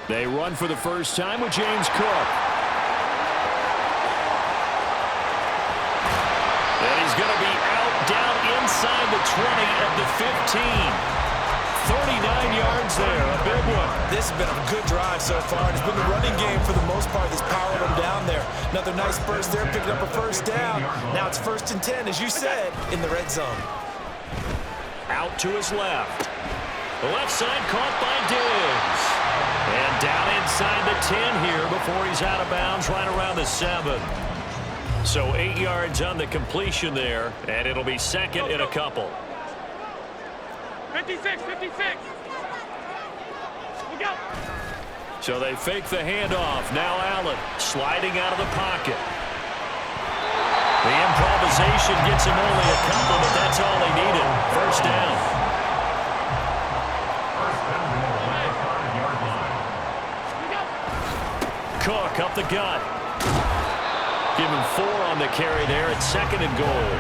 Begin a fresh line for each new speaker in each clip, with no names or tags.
They run for the first time with James Cook. And he's going to be out down inside the 20 at the 15. 39 yards there, a big one.
This has been a good drive so far. It's been the running game for the most part that's powered them down there. Another nice burst there, picking up a first down. Now it's 1st and 10, as you said, in the red zone.
Out to his left. The left side caught by Diggs. And down inside the 10 here before he's out of bounds right around the 7. So 8 yards on the completion there, and it'll be second in a couple.
56. Look out.
So they fake the handoff. Now Allen sliding out of the pocket. The improvisation gets him only a couple, but that's all he needed. First down. Cook up the gut. Give him 4 on the carry there at 2nd and goal.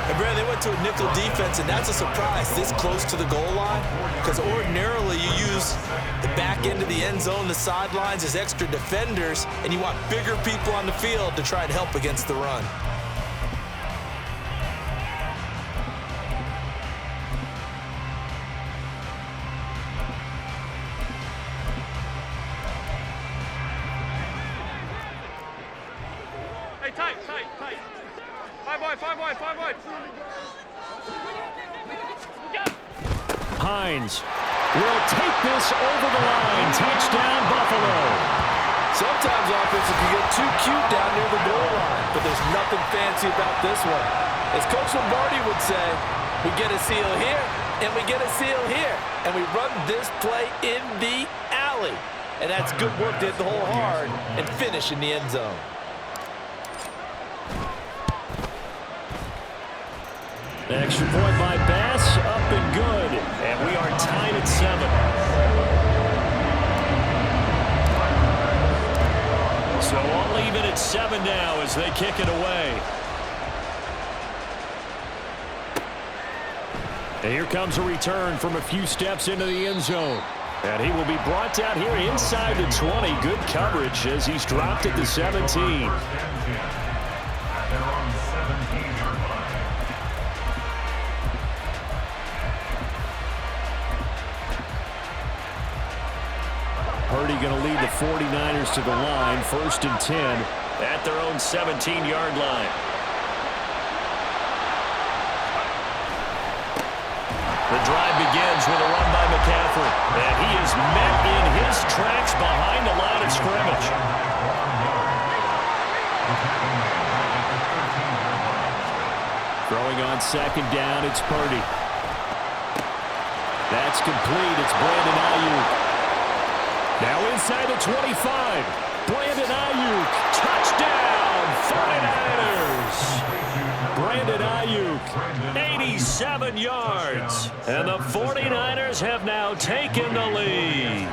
And Brad, they went to a nickel defense, and that's a surprise this close to the goal line, because ordinarily you use the back end of the end zone, the sidelines as extra defenders, and you want bigger people on the field to try and help against the run.
Hey, tight. Five wide.
Hines will take this over the line. Touchdown, Buffalo.
Sometimes offenses can get too cute down near the goal line, but there's nothing fancy about this one. As Coach Lombardi would say, we get a seal here, and we get a seal here, and we run this play in the alley. And that's good work to hit the hole hard and finish in the end zone.
Extra point by Bass, up and good. And we are tied at 7. So all even at 7 now as they kick it away. And here comes a return from a few steps into the end zone. And he will be brought down here inside the 20. Good coverage as he's dropped at the 17. Purdy going to lead the 49ers to the line, 1st and 10 at their own 17-yard line. The drive begins with a run by McCaffrey, and he is met in his tracks behind the line of scrimmage. Throwing on 2nd down, it's Purdy. That's complete. It's Brandon Ayuk. Now inside the 25. Brandon Ayuk. Touchdown, 49ers. Brandon Ayuk, 87 yards. And the 49ers have now taken the lead.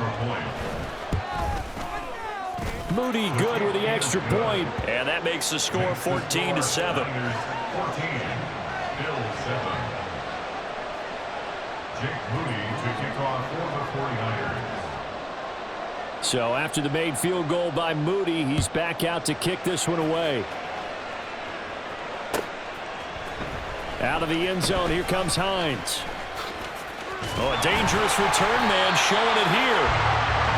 Moody good with the extra point. And that makes the score 14-7. So after the made field goal by Moody, he's back out to kick this one away. Out of the end zone, here comes Hines. Oh, a dangerous return man showing it here.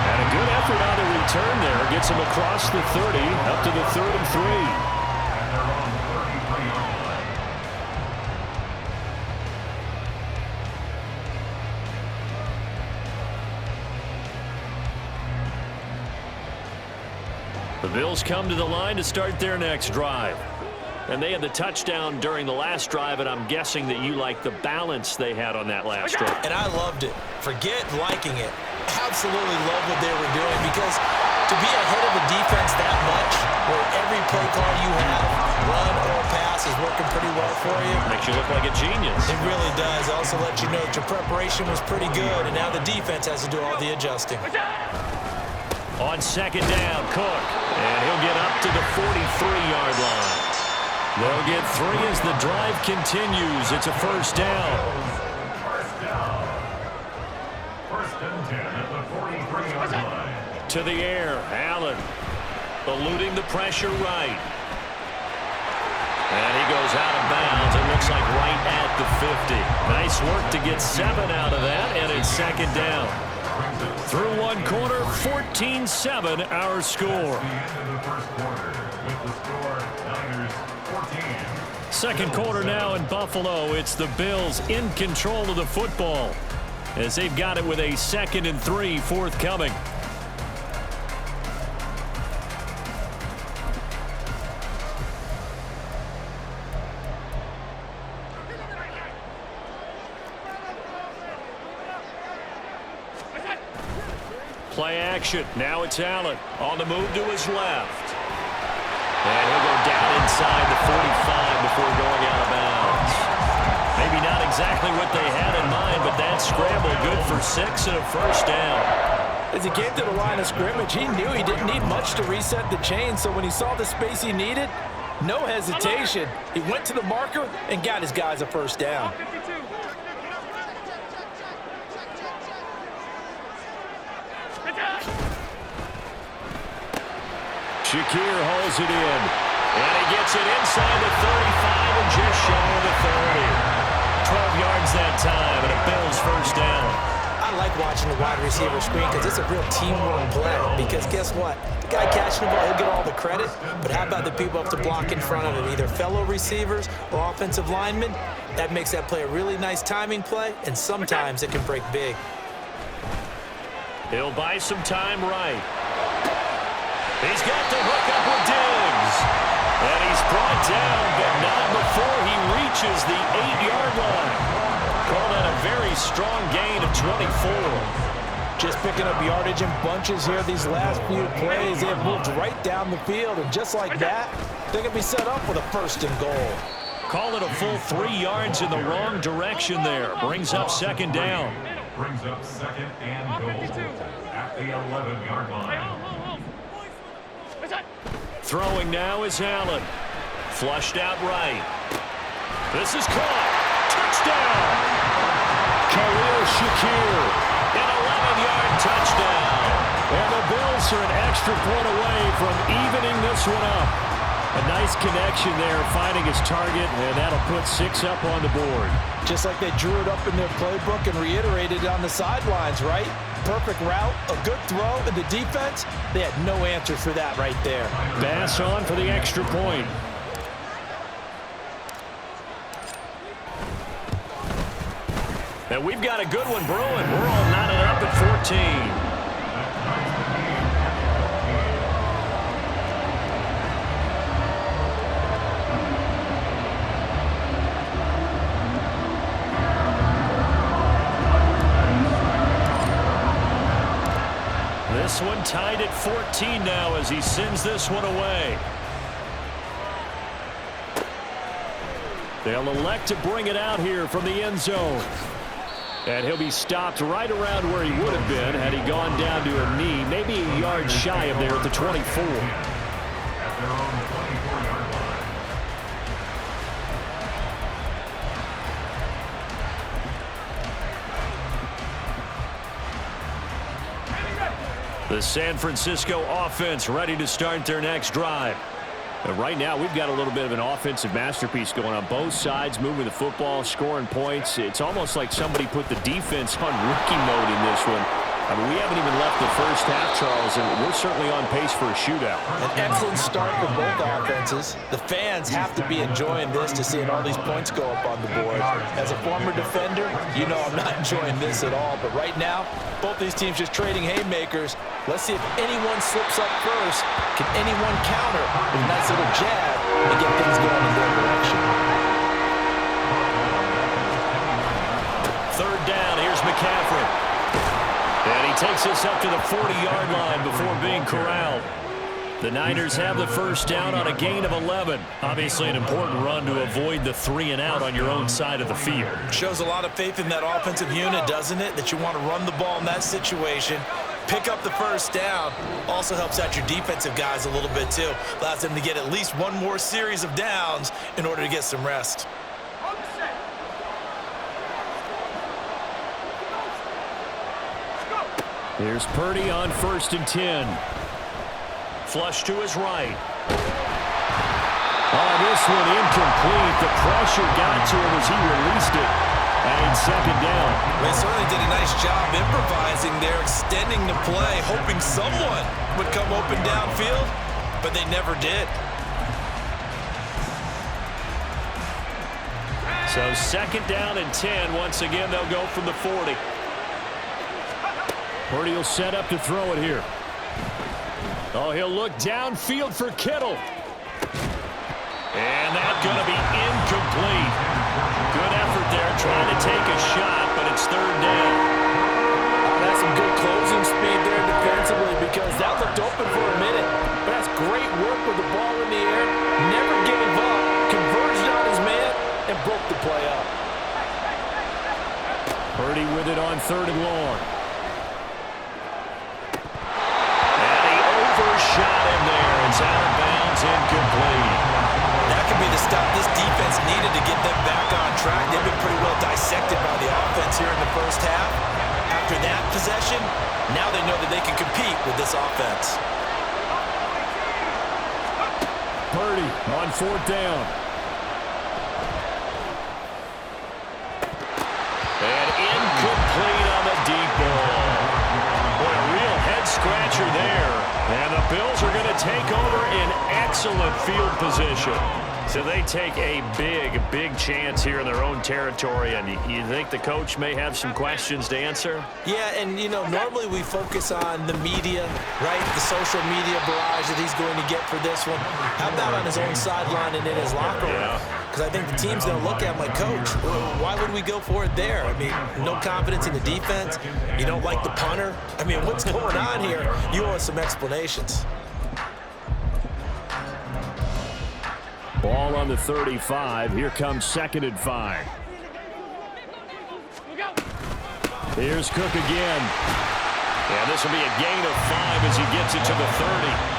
And a good effort on the return there. Gets him across the 30, up to the 3rd and 3. The Bills come to the line to start their next drive. And they had the touchdown during the last drive, and I'm guessing that you like the balance they had on that last drive.
And I loved it. Forget liking it. Absolutely love what they were doing, because to be ahead of the defense that much, where every play call you have, run or pass, is working pretty well for you.
Makes you look like a genius.
It really does. Also let you know that your preparation was pretty good, and now the defense has to do all the adjusting.
On 2nd down, Cook. And he'll get up to the 43-yard line. They'll get 3 as the drive continues. It's a 1st down.
1st and 10 at the 43-yard line.
To the air, Allen eluding the pressure right. And he goes out of bounds. It looks like right at the 50. Nice work to get 7 out of that, and it's second down. Through one quarter, 14-7 our score. Second quarter now in Buffalo. It's the Bills in control of the football as they've got it with a 2nd and 3 forthcoming. Play action. Now it's Allen on the move to his left. And he'll go down inside the 45 before going out of bounds. Maybe not exactly what they had in mind, but that scramble good for 6 and a first down.
As he came to the line of scrimmage, he knew he didn't need much to reset the chain, so when he saw the space he needed, no hesitation. He went to the marker and got his guys a first down.
Shakir holds it in. And he gets it inside the 35 and just shy of the 30. 12 yards that time and a Bills first down.
I like watching the wide receiver screen because it's a real teamwork play. Because guess what? The guy catching the ball, he'll get all the credit. But how about the people up to block in front of him? Either fellow receivers or offensive linemen. That makes that play a really nice timing play, and sometimes it can break big.
He'll buy some time right. He's got the hook up with Diggs. And he's brought down, but not before he reaches the 8-yard line. Call that a very strong gain of 24.
Just picking up yardage in bunches here these last few plays. They have moved right down the field, and just like that, they can be set up with a 1st and goal.
Call it a full 3 yards in the wrong direction there. Brings up second down.
Brings up 2nd and goal at the 11-yard line.
Throwing now is Allen. Flushed out right. This is caught. Touchdown. Khalil Shakir. An 11-yard touchdown. And the Bills are an extra point away from evening this one up. A nice connection there, finding his target, and that'll put 6 up on the board.
Just like they drew it up in their playbook and reiterated it on the sidelines, right? Perfect route, a good throw, and the defense, they had no answer for that right there.
Bass on for the extra point. And we've got a good one brewing. We're all knotted up at 14. This one tied at 14 now as he sends this one away. They'll elect to bring it out here from the end zone. And he'll be stopped right around where he would have been had he gone down to a knee, maybe a yard shy of there at the 24.
At their own 24-yard line.
The San Francisco offense ready to start their next drive. And right now, we've got a little bit of an offensive masterpiece going on both sides, moving the football, scoring points. It's almost like somebody put the defense on rookie mode in this one. I mean, we haven't even left the first half, Charles, and we're certainly on pace for a shootout.
An excellent start for both offenses. The fans have to be enjoying this to seeing all these points go up on the board. As a former defender, you know I'm not enjoying this at all. But right now, both these teams just trading haymakers. Let's see if anyone slips up first. Can anyone counter with a nice little jab and get things going in their direction?
Third down, here's McCaffrey. And he takes us up to the 40-yard line before being corralled. The Niners have the first down on a gain of 11. Obviously an important run to avoid the 3-and-out on your own side of the field.
Shows a lot of faith in that offensive unit, doesn't it? That you want to run the ball in that situation. Pick up the first down. Also helps out your defensive guys a little bit, too. Allows them to get at least one more series of downs in order to get some rest.
Here's Purdy on 1st and 10. Flush to his right. Oh, this one incomplete. The pressure got to him as he released it. And 2nd down.
They certainly did a nice job improvising there, extending the play, hoping someone would come open downfield, but they never did.
So 2nd down and 10. Once again, they'll go from the 40. Purdy will set up to throw it here. Oh, he'll look downfield for Kittle. And that's going to be incomplete. Good effort there trying to take a shot, but it's 3rd down.
That's some good closing speed there defensively because that looked open for a minute. But that's great work with the ball in the air. Never gave up. Converged on his man and broke the play up.
Purdy with it on 3rd and long. And he overshot him there. It's out of bounds, incomplete.
That could be the stop this defense needed to get them back on track. They've been pretty well dissected by the offense here in the first half. After that possession, now they know that they can compete with this offense.
Purdy on 4th down. And incomplete on the deep ball. Boy, a real head-scratcher there. And the Bills are going to take over in excellent field position. So they take a big chance here in their own territory. And you think the coach may have some questions to answer?
Yeah, and, you know, normally we focus on the media, right? The social media barrage that he's going to get for this one. How about on his own sideline and in his locker room? Because I think the team's going to look at my coach. Why would we go for it there? I mean, no confidence in the defense. You don't like the punter. I mean, what's going on here? You owe us some explanations.
Ball on the 35. Here comes 2nd and 5. Here's Cook again. And this will be a gain of 5 as he gets it to the 30.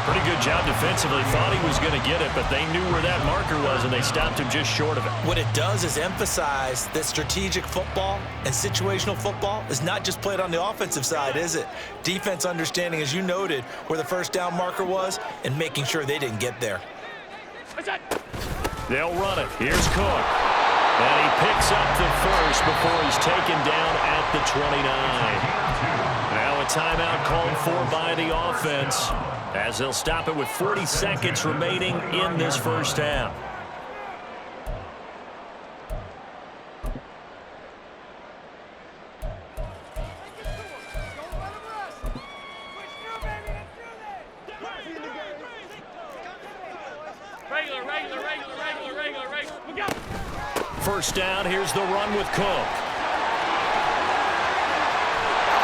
Pretty good job defensively. Thought he was going to get it, but they knew where that marker was, and they stopped him just short of it.
What it does is emphasize that strategic football and situational football is not just played on the offensive side, is it? Defense understanding, as you noted, where the 1st down marker was and making sure they didn't get there.
They'll run it. Here's Cook. And he picks up the 1st before he's taken down at the 29. Now a timeout called for by the offense as they'll stop it with 40 seconds remaining in this first half. First down, here's the run with Cook.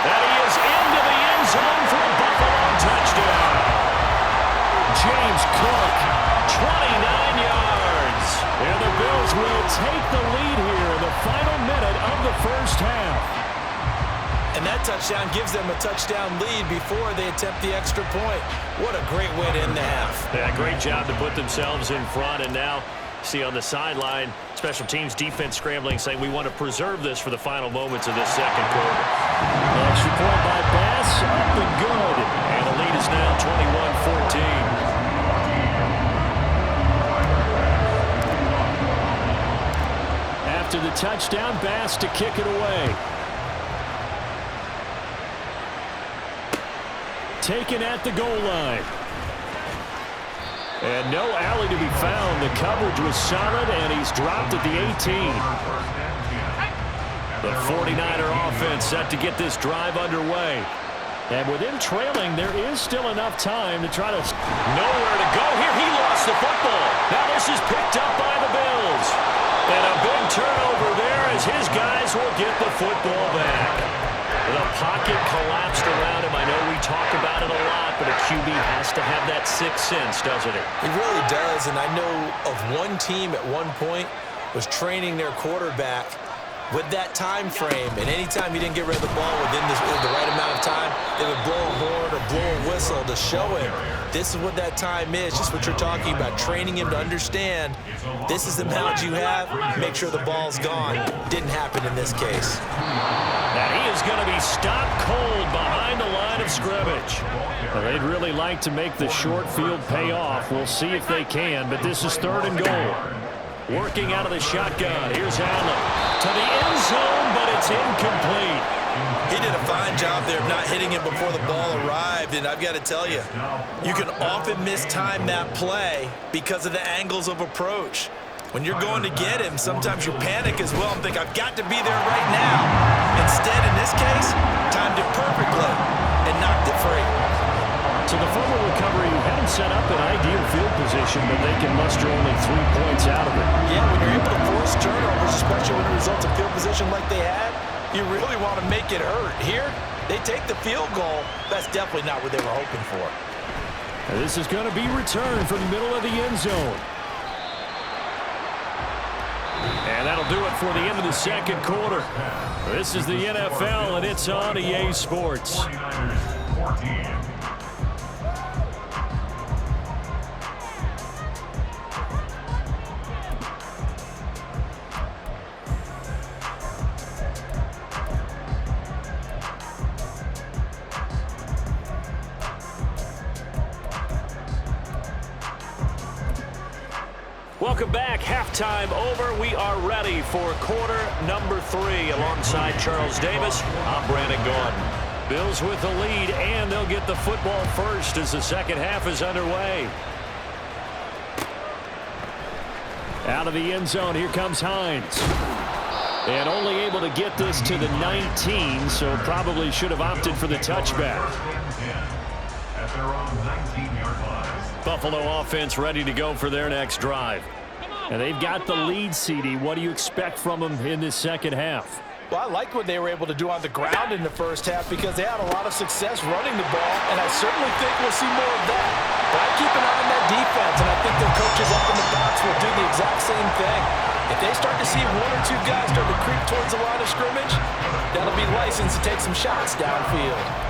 And he is into the end zone for a Buffalo touchdown. James Cook, 29 yards. And the Bills will take the lead here in the final minute of the first half.
And that touchdown gives them a touchdown lead before they attempt the extra point. What a great way to end the half.
Yeah, great job to put themselves in front, and now see on the sideline, special teams defense scrambling, saying we want to preserve this for the final moments of this second quarter. Extra point by Bass, up and good. And the lead is now 21-14. After the touchdown, Bass to kick it away. Taken at the goal line. And no alley to be found. The coverage was solid, and he's dropped at the 18. The 49er offense set to get this drive underway. And with him trailing, there is still enough time to try to... Nowhere to go here. He lost the football. Now this is picked up by the Bills. And a big turnover there as his guys will get the football back. The pocket collapsed around him. I know we talk about it a lot, but a QB has to have that sixth sense, doesn't it?
It really does, and I know of one team at one point was training their quarterback with that time frame, and anytime he didn't get rid of the ball within the right amount of time, they would blow a horn or blow a whistle to show him this is what that time is, just what you're talking about, training him to understand this is the amount you have, make sure the ball's gone. Didn't happen in this case.
And he is going to be stopped cold behind the line of scrimmage. Well, they'd really like to make the short field pay off. We'll see if they can, but this is 3rd and goal. Working out of the shotgun. Here's Allen to the end zone, but it's incomplete.
He did a fine job there of not hitting him before the ball arrived, and I've got to tell you, you can often mistime that play because of the angles of approach. When you're going to get him, sometimes you panic as well and think, I've got to be there right now. Instead, in this case, timed it perfectly and knocked it free.
So the fumble recovery, you had him set up in ideal field position, but they can muster only 3 points out of it.
Yeah, when you're able to force turnovers, especially when it results in field position like they had, you really want to make it hurt. Here, they take the field goal. That's definitely not what they were hoping for.
And this is going to be returned from the middle of the end zone. And that'll do it for the end of the 2nd quarter. This is the NFL, and it's on EA Sports.
49ers 14.
Welcome back. Halftime over. We are ready for quarter number 3. Alongside Charles Davis, I'm Brandon Gordon. Bills with the lead, and they'll get the football first as the second half is underway. Out of the end zone, here comes Hines. And only able to get this to the 19, so probably should have opted for the touchback.
At their own 19-yard line.
Buffalo offense ready to go for their next drive. And they've got the lead, CD. What do you expect from them in this second half?
Well, I like what they were able to do on the ground in the first half because they had a lot of success running the ball, and I certainly think we'll see more of that. But I keep an eye on that defense, and I think their coaches up in the box will do the exact same thing. If they start to see 1 or 2 guys start to creep towards the line of scrimmage, that'll be licensed to take some shots downfield.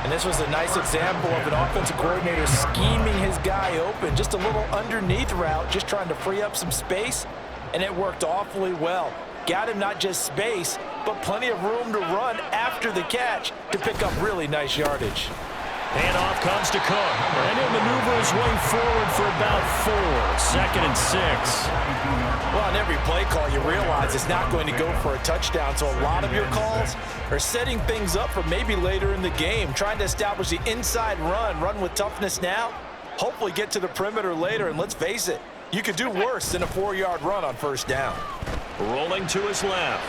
And this was a nice example of an offensive coordinator scheming his guy open. Just a little underneath route, just trying to free up some space, and it worked awfully well. Got him not just space, but plenty of room to run after the catch to pick up really nice yardage.
Handoff comes to Cook, and he'll maneuver his way forward for about 4. 2nd and 6.
Well, on every play call, you realize it's not going to go for a touchdown, so a lot of your calls are setting things up for maybe later in the game, trying to establish the inside run with toughness now, hopefully get to the perimeter later, and let's face it, you could do worse than a 4-yard run on first down.
Rolling to his left.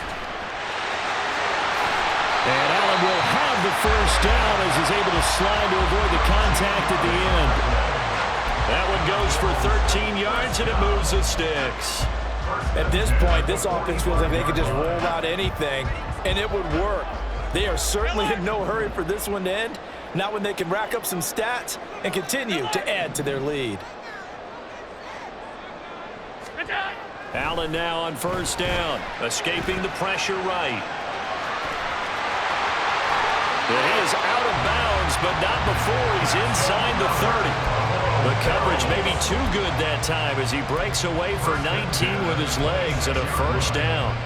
And Allen will have the first down as he's able to slide to avoid the contact at the end. That one goes for 13 yards, and it moves the sticks.
At this point, this offense feels like they could just roll out anything, and it would work. They are certainly in no hurry for this one to end, not when they can rack up some stats and continue to add to their lead.
Allen now on first down, escaping the pressure right. He is out of bounds, but not before he's inside the 30. The coverage may be too good that time as he breaks away for 19 with his legs and a first down.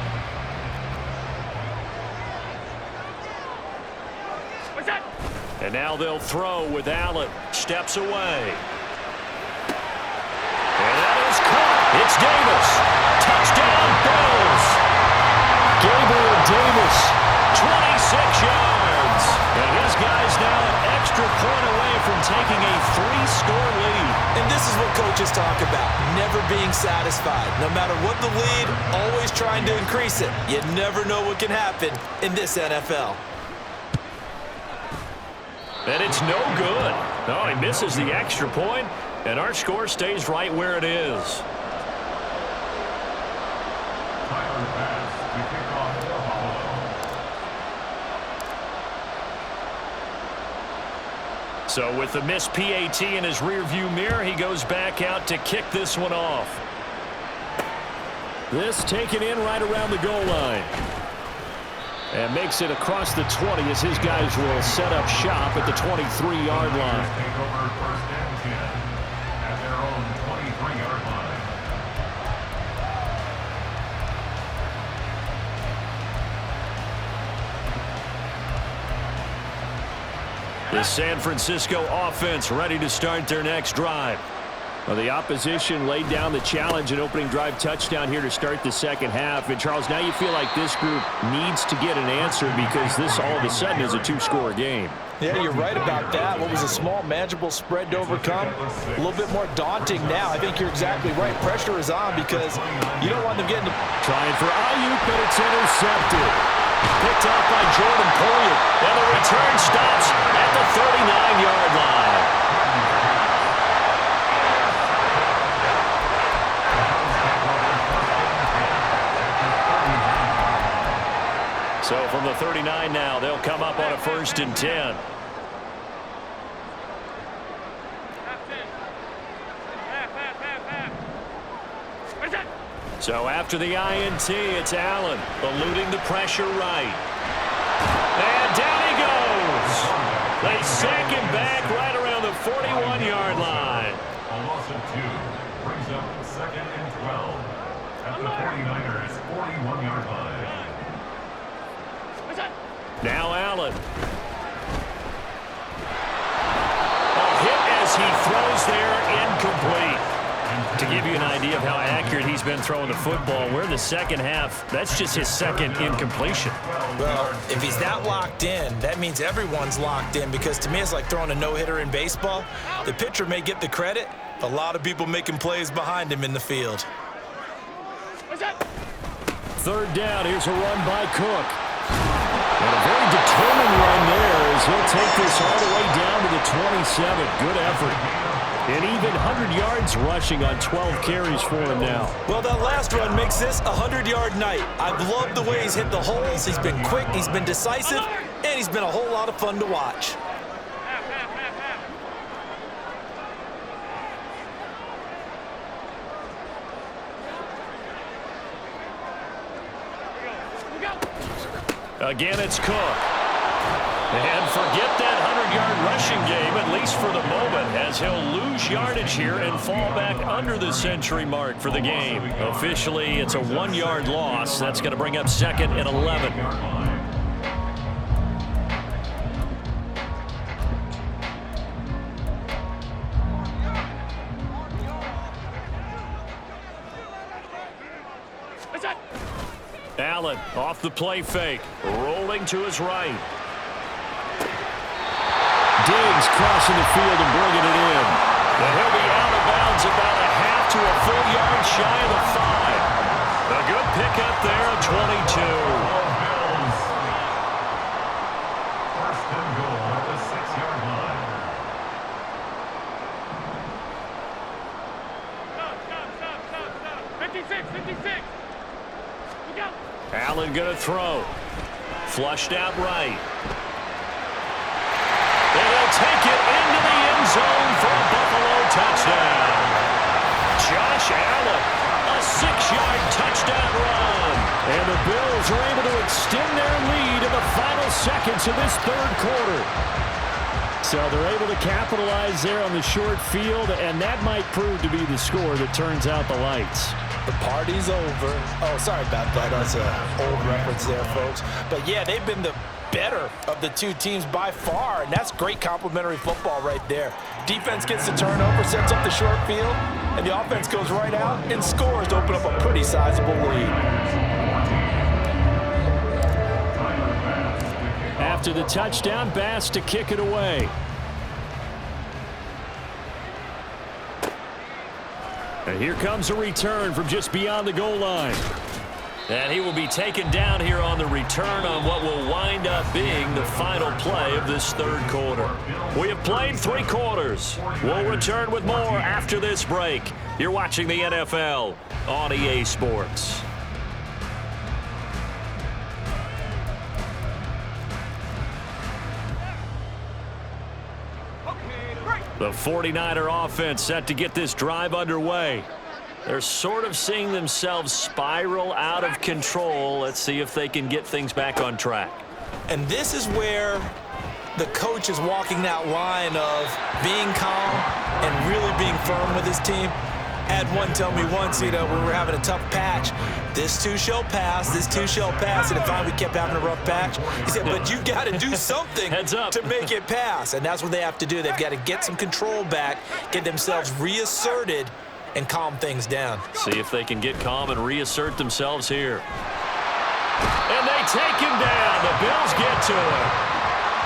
And now they'll throw with Allen. Steps away. And that is caught. It's Davis. Touchdown, Bills. Gabriel Davis, 26 yards. And his guy's now an extra point away from taking a 3-score lead.
And this is what coaches talk about, never being satisfied. No matter what the lead, always trying to increase it. You never know what can happen in this NFL.
And it's no good. Oh, he misses the extra point, and our score stays right where it is. So with the missed PAT in his rearview mirror, he goes back out to kick this one off. This taken in right around the goal line. And makes it across the 20 as his guys will set up shop at the 23-yard line.
Take over first and 10 at their own 23-yard line.
The San Francisco offense ready to start their next drive. Well, the opposition laid down the challenge and opening drive touchdown here to start the second half. And, Charles, now you feel like this group needs to get an answer because this all of a sudden is a two-score game.
Yeah, you're right about that. What was a small, manageable spread to overcome, a little bit more daunting now. I think you're exactly right. Pressure is on because you don't want them getting to...
Trying for Ayuk, but it's intercepted. Picked off by Jordan Poyer. And the return stops at the 39-yard line. So from the 39 now, they'll come up on a 1st and 10. So after the INT, it's Allen eluding the pressure right. And down he goes. They sack him back right around the 41-yard line.
A loss of 2 brings up 2nd and 12 at the 49ers 41-yard line.
Now Allen. A hit as he throws there, incomplete. To give you an idea of how accurate he's been throwing the football, we're in the second half. That's just his second incompletion.
Well, if he's that locked in, that means everyone's locked in because to me it's like throwing a no-hitter in baseball. The pitcher may get the credit, a lot of people making plays behind him in the field.
3rd down, here's a run by Cook. And a very determined run there as he'll take this all the way down to the 27. Good effort. And even 100 yards rushing on 12 carries for him now.
Well, that last run makes this a 100-yard night. I've loved the way he's hit the holes. He's been quick, he's been decisive, and he's been a whole lot of fun to watch.
Again, it's Cook. And forget that 100-yard rushing game, at least for the moment, as he'll lose yardage here and fall back under the century mark for the game. Officially, it's a 1-yard loss. That's going to bring up 2nd and 11. Allen off the play fake, rolling to his right. Diggs crossing the field and bringing it in. And he'll be out of bounds about a half to a full yard shy of the 5. A good pickup there at 22.
First and goal at the 6-yard line.
Stop. 56. Look out.
Allen going to throw. Flushed out right. And he'll take it into the end zone for a Buffalo touchdown. Josh Allen, a 6-yard touchdown run. And the Bills are able to extend their lead in the final seconds of this 3rd quarter. So they're able to capitalize there on the short field, and that might prove to be the score that turns out the lights.
The party's over. Oh, sorry about that. That's an old reference there, folks. But, yeah, they've been the better of the two teams by far, and that's great complimentary football right there. Defense gets the turnover, sets up the short field, and the offense goes right out and scores to open up a pretty sizable lead.
After the touchdown, Bass to kick it away. And here comes a return from just beyond the goal line. And he will be taken down here on the return on what will wind up being the final play of this 3rd quarter. We have played 3 quarters. We'll return with more after this break. You're watching the NFL on EA Sports. The 49er offense set to get this drive underway. They're sort of seeing themselves spiral out of control. Let's see if they can get things back on track.
And this is where the coach is walking that line of being calm and really being firm with his team. Had one tell me once, we were having a tough patch. This too shall pass, this too shall pass. And finally we kept having a rough patch. He said, but you got to do something to make it pass. And that's what they have to do. They've got to get some control back, get themselves reasserted, and calm things down.
See if they can get calm and reassert themselves here. And they take him down. The Bills get to him.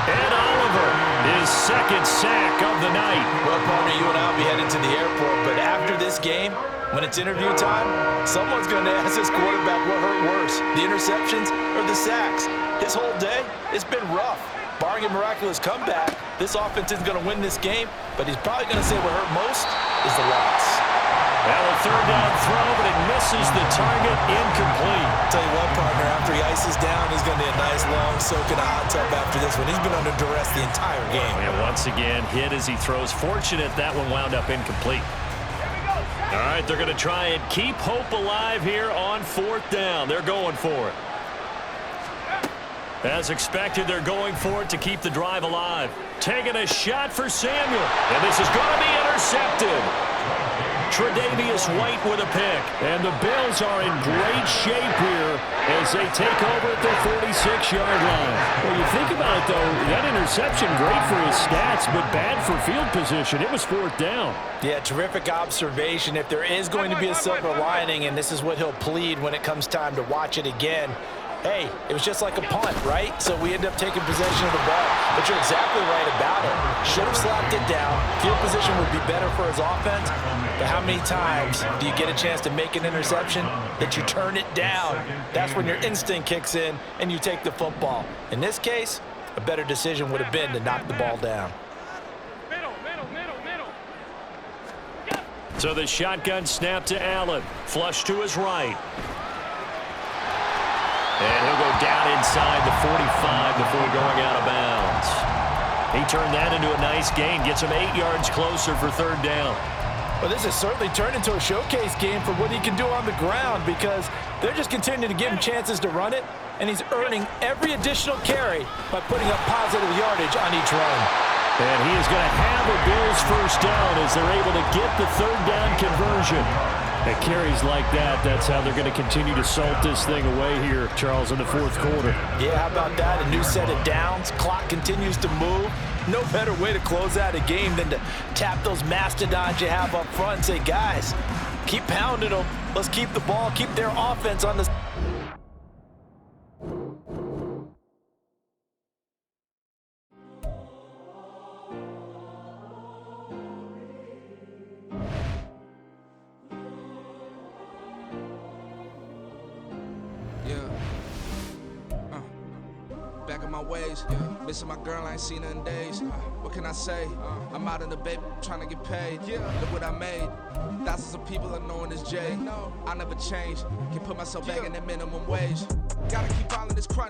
And Oliver, his second sack of the night.
Well, partner, you and I will be headed to the airport, but after this game, when it's interview time, someone's going to ask this quarterback what hurt worse, the interceptions or the sacks. His whole day, it's been rough. Barring a miraculous comeback, this offense isn't going to win this game, but he's probably going to say what hurt most is the loss.
Well, a third down throw, but it misses the target, incomplete.
Tell you what, partner, after he ices down, he's going to need a nice long soak in a hot tub after this one. He's been under duress the entire game.
And once again, hit as he throws. Fortunate that one wound up incomplete. All right, they're going to try and keep hope alive here on fourth down. They're going for it. As expected, they're going for it to keep the drive alive. Taking a shot for Samuel. And this is going to be intercepted. Tre'Davious White with a pick. And the Bills are in great shape here as they take over at their 46-yard line.
Well, you think about it, though, that interception, great for his stats, but bad for field position. It was fourth down.
Yeah, terrific observation. If there is going to be a silver lining, and this is what he'll plead when it comes time to watch it again, hey, it was just like a punt, right? So we end up taking possession of the ball. But you're exactly right about it. Should have slapped it down. Field position would be better for his offense. But how many times do you get a chance to make an interception that you turn it down? That's when your instinct kicks in and you take the football. In this case, a better decision would have been to knock the ball down.
Middle.
So the shotgun snap to Allen. Flush to his right. And he'll go down inside the 45 before going out of bounds. He turned that into a nice gain. Gets him 8 yards closer for third down.
Well, this has certainly turned into a showcase game for what he can do on the ground because they're just continuing to give him chances to run it, and he's earning every additional carry by putting up positive yardage on each run.
And he is going to have a Bills first down as they're able to get the third down conversion. At carries like that, that's how they're going to continue to salt this thing away here, Charles, in the fourth quarter.
Yeah, how about that? A new set of downs. Clock continues to move. No better way to close out a game than to tap those mastodons you have up front and say, guys, keep pounding them. Let's keep the ball, keep their offense on the...
Back in my ways, missing my girl, I ain't seen her in days. What can I say? I'm out in the baby, trying to get paid. Look what I made. Thousands of people are knowing this Jay. I never change. Can put myself back in that minimum wage. Gotta keep following this crunch.